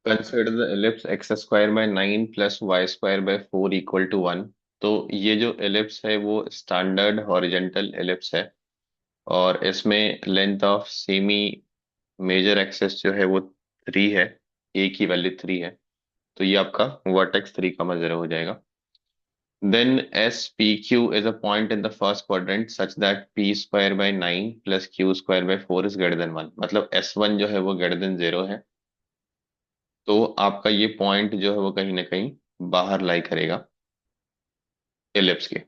Consider the ellipse x square by 9 plus y square by 4 equal to 1। तो ये जो ellipse है वो स्टैंडर्ड हॉरिजेंटल एलिप्स है, और इसमें length of semi major axis जो है वो 3 है। ए की वैल्यू 3 है, तो ये आपका वर्टेक्स 3,0 हो जाएगा। Then S P Q is a point in the first quadrant such that P square by 9 plus Q square by 4 is greater than 1। मतलब S1 जो है वो ग्रेटर देन 0 है, तो आपका ये पॉइंट जो है वो कहीं ना कहीं बाहर लाई करेगा ellipse के।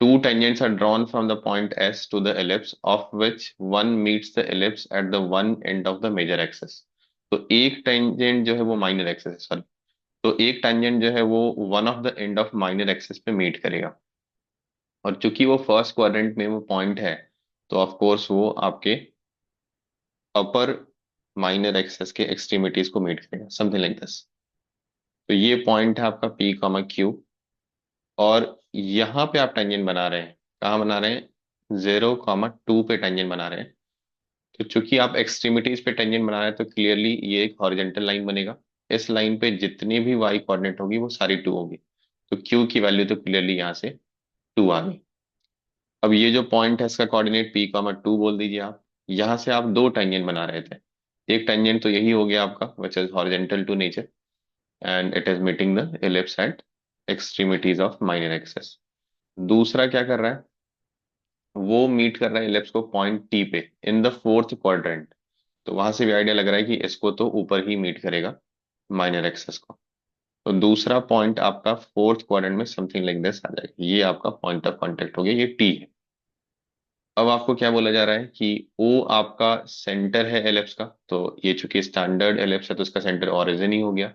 Two tangents are drawn from the point S to the ellipse, of which one meets the ellipse at the one end of the major axis। तो एक टेंजेंट जो है वो माइनर एक्सिस है, सॉरी। तो एक टेंजेंट जो है वो one of the end of minor axis पे मीट करेगा, और चूंकि वो फर्स्ट क्वाड्रेंट में वो पॉइंट है, तो ऑफ कोर्स वो आपके अपर माइनर एक्सिस के एक्सट्रीमिटीज को मीट करेगा, समथिंग लाइक दिस। तो ये पॉइंट है आपका पी कॉमा क्यू, और यहाँ पे आप टेंजेंट बना रहे हैं, कहाँ बना रहे हैं, 0,2 पे टेंजेंट बना रहे हैं। तो चूंकि आप एक्सट्रीमिटीज पे टेंजेंट बना रहे हैं, तो क्लियरली ये एक हॉरिजेंटल लाइन बनेगा। इस लाइन पे जितनी भी वाई कोऑर्डिनेट होगी वो सारी 2 होगी, तो क्यू की वैल्यू तो क्लियरली यहाँ से 2 आ गई। अब ये जो पॉइंट है इसका कोऑर्डिनेट पी कॉमा 2 बोल दीजिए आप। यहाँ से आप दो टेंजेंट बना रहे थे। एक टेंजेंट तो यही हो गया आपका, which is horizontal to nature, and it is meeting the ellipse at extremities of minor axis. दूसरा क्या कर रहा है, वो मीट कर रहा है इलिप्स को पॉइंट टी पे इन द फोर्थ क्वाड्रेंट। तो वहां से भी आइडिया लग रहा है कि इसको तो ऊपर ही मीट करेगा माइनर एक्सेस को। तो दूसरा पॉइंट आपका फोर्थ क्वाड्रेंट में समथिंग लाइक दिस आ जाएगा। ये आपका पॉइंट ऑफ कांटेक्ट हो गया, ये टी है। अब आपको क्या बोला जा रहा है कि ओ आपका सेंटर है एलिप्स का, तो ये चूंकि स्टैंडर्ड एलिप्स है तो इसका सेंटर ओरिजिन ही हो गया।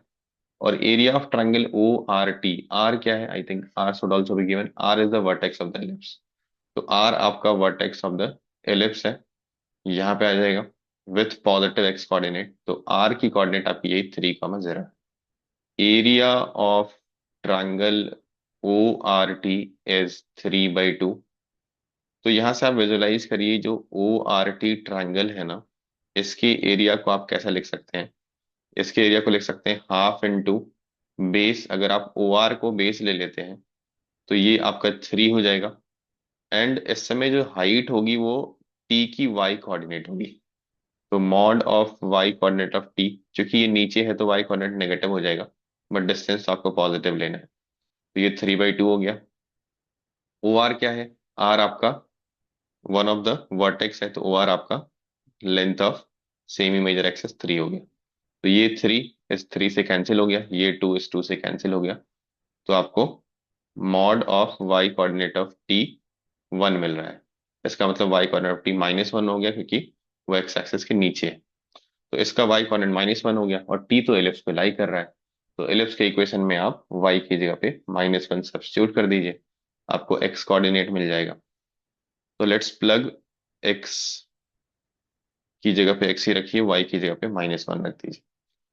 और area of triangle O R T, R क्या है, I think R should also be given, R is the vertex of the ellipse. तो आर आपका वर्टेक्स ऑफ द एलिप्स है, यहाँ पे आ जाएगा विथ पॉजिटिव एक्स कोऑर्डिनेट। तो आर की कोऑर्डिनेट आपकी यही 3,0। Area of triangle O R T is 3/2। तो यहां से आप विजुलाइज करिए, जो ओ आर टी ट्रायंगल है ना, इसके एरिया को आप कैसा लिख सकते हैं। इसके एरिया को लिख सकते हैं हाफ इंटू बेस। अगर आप ओ आर को बेस ले लेते हैं तो ये आपका 3 हो जाएगा। एंड इस समय जो हाइट होगी वो टी की वाई कोऑर्डिनेट होगी। तो mod of y coordinate of T, क्योंकि ये नीचे है तो वाई कोऑर्डिनेट नेगेटिव हो जाएगा, बट डिस्टेंस आपको पॉजिटिव लेना है। तो ये 3/2 हो गया। ओ आर क्या है, आर आपका वन ऑफ द वर्टेक्स है, तो ओ आर आपका length of semi major axis 3 हो गया। तो ये 3 इस 3 से कैंसिल हो गया, ये 2 इस 2 से कैंसिल हो गया। तो आपको mod of y coordinate of T 1 मिल रहा है। इसका मतलब वाई कोऑर्डिनेट ऑफ टी -1 हो गया, क्योंकि वो एक्स एक्सेस के नीचे है। तो इसका वाई कोऑर्डिनेट -1 हो गया, और टी तो एलिप्स पे लाई कर रहा है। तो एलिप्स के इक्वेशन में आप वाई की जगह पे -1 सब्स्टिट्यूट कर दीजिए, आपको एक्स कोऑर्डिनेट मिल जाएगा। तो लेट्स प्लग एक्स की जगह पे एक्स ही रखिए, वाई की जगह पे -1 रख दीजिए।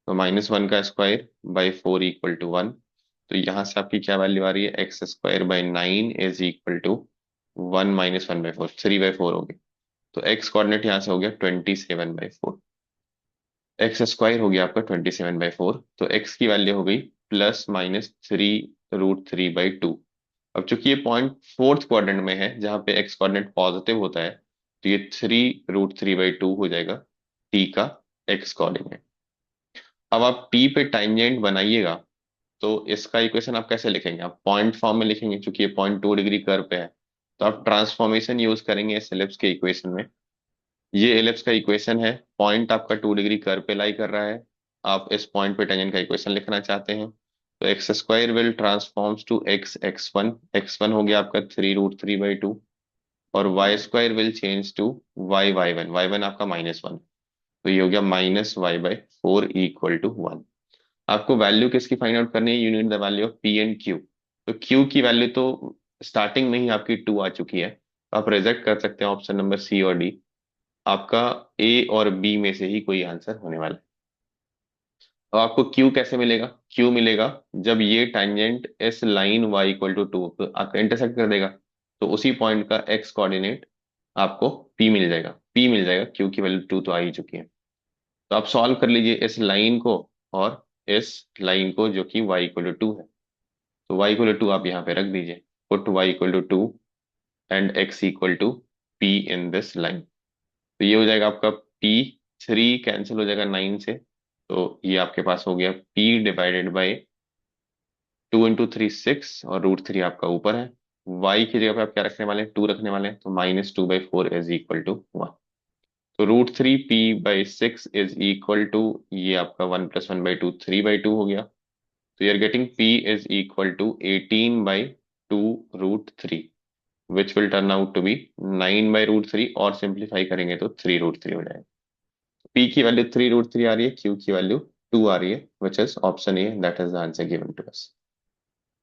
तो -1 का स्क्वायर बाई 4 इक्वल टू 1। तो यहां से आपकी क्या वैल्यू आ रही है, x square by 9 is equal to 1 -1/4, 3/4 हो गई। तो एक्स कोऑर्डिनेट यहाँ से हो गया 27/4। एक्स स्क्वायर हो गया आपका 27/4, तो एक्स की वैल्यू हो गई +-3√3/2। अब चूंकि ये पॉइंट फोर्थ क्वाड्रेंट में है जहां पे एक्स कोऑर्डिनेट पॉजिटिव होता है, तो ये 3√3/2 हो जाएगा टी का एक्स कोऑर्डिनेट। अब आप टी पे टाइंजेंट बनाइएगा, तो इसका इक्वेशन आप कैसे लिखेंगे, आप पॉइंट फॉर्म में लिखेंगे, क्योंकि ये पॉइंट 2 डिग्री कर्व पे है। तो आप ट्रांसफॉर्मेशन यूज करेंगे इस एलिप्स के इक्वेशन में। ये एलिप्स का इक्वेशन है, पॉइंट आपका 2 डिग्री कर्व पे लाई कर रहा है। आप इस पॉइंट पे टेंजेंट का इक्वेशन लिखना चाहते हैं, तो x square will transforms to x x 1। X 1 हो गया आपका 3√3/2, और y square will change to y 1। Y 1 आपका -1, तो ये हो गया -y/4 इक्वल टू 1। आपको वैल्यू किसकी फाइंड आउट करनी है, you need the value of P and Q. तो क्यू की वैल्यू तो स्टार्टिंग में ही आपकी 2 आ चुकी है, तो आप रिजेक्ट कर सकते हैं ऑप्शन नंबर सी और डी। आपका ए और बी में से ही कोई आंसर होने वाला है। अब आपको क्यू कैसे मिलेगा, क्यू मिलेगा जब ये टेंजेंट इस लाइन y इक्वल टू 2 आपका इंटरसेक्ट कर देगा, तो उसी पॉइंट का एक्स कोऑर्डिनेट आपको p मिल जाएगा। p मिल जाएगा, क्यू की वैल्यू 2 तो आ ही चुकी है। तो आप सॉल्व कर लीजिए इस लाइन को। और इस लाइन को जो कि y इक्वल टू 2 है। तो y इक्वल टू 2 आप यहाँ पे रख दीजिए, put y equal to 2 and x equal to p in this line. तो ये हो जाएगा आपका p, 3 कैंसिल हो जाएगा 9 से, तो ये आपके पास हो गया p डिवाइडेड बाई 2 इंटू 3 6, और √3 आपका ऊपर है। y की जगह पे आप क्या रखने वाले हैं, 2 रखने वाले हैं, तो -2/4 इज इक्वल टू 1। तो √3p/6 इज इक्वल टू, ये आपका 1 + 1/2 3/2 हो गया। तो you are getting p is equal to 18/2 √3, which will turn out to be 9/√3, और सिंप्लीफाई करेंगे तो 3√3 हो जाएगा। p की वैल्यू 3√3 आ रही है, q की वैल्यू 2 आ रही है, which is option A, that is the answer given to us.